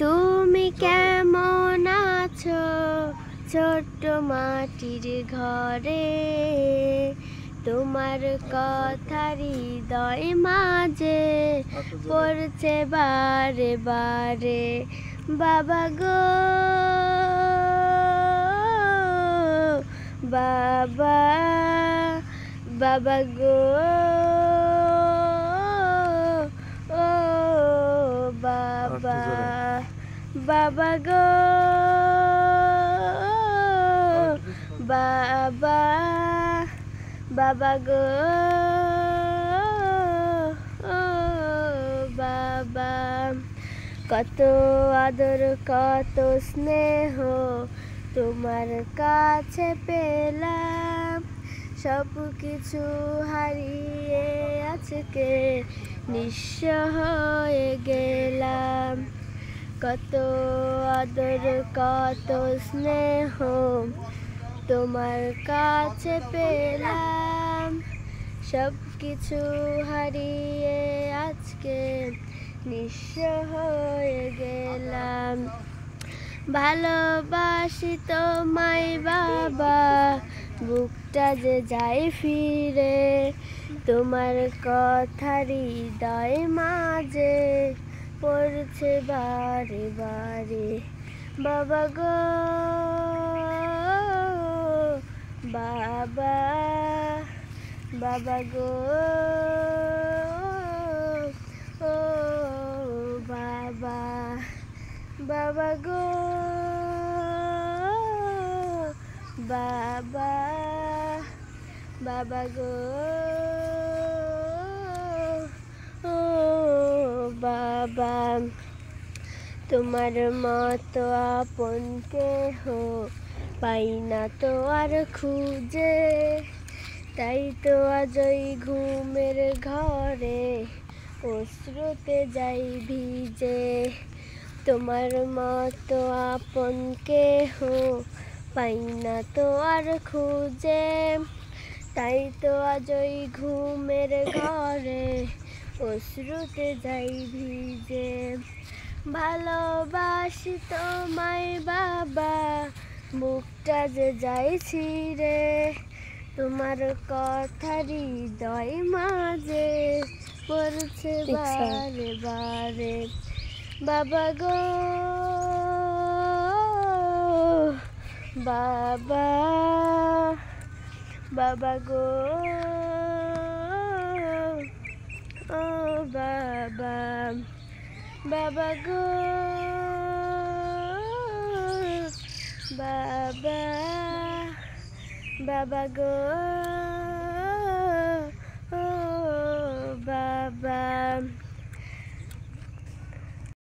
তুমি কেমন আছো ছোট্ট মাটির ঘরে, তোমার কথা হৃদয় মাঝে পড়ছে বারে বারে। বাবা গো বাবা, বাবা গো ও বাবা, বাবা গো বাবা, বাবা গো ও বাবা। কত আদর কত স্নেহ তোমার কাছে পেলাম, সব কিছু হারিয়ে আজকে নিঃস্ব হয়ে গেলাম। কত আদর কত স্নেহ তোমার কাছে পেলাম, সব কিছু হারিয়ে আজকে নিঃস্ব হয়ে গেলাম। ভালোবাসি তোমায় বাবা, বুকটা যে যায় ফিরে, তোমার কথা হৃদয় মাঝে পড়ছে বারে বারে। বাবা গো বাবা, বাবা গো ও বাবা, বাবা গো বাবা, বাবা গো ও বাবা। তোমার মতো আপন কেহ পাই না তো আর খুঁজে, তাই তো আজই ঘুমের ঘরে অশ্রুতে যাই ভিজে। তোমার মতো আপন কেহ পাই না তো আর খুঁজে, তাই তো আজই ঘুমের ঘরে অশ্রুতে যাই ভিজে। ভালোবাসি তোমায় বাবা, বুকটা যে যাই ছিঁড়ে, তোমার কথা হৃদয় মাঝে পড়ছে বারে বারে। বাবা গো বাবা, বাবা গো ও বাবা, বাবা গো বাবা, বাবা গো ও বাবা।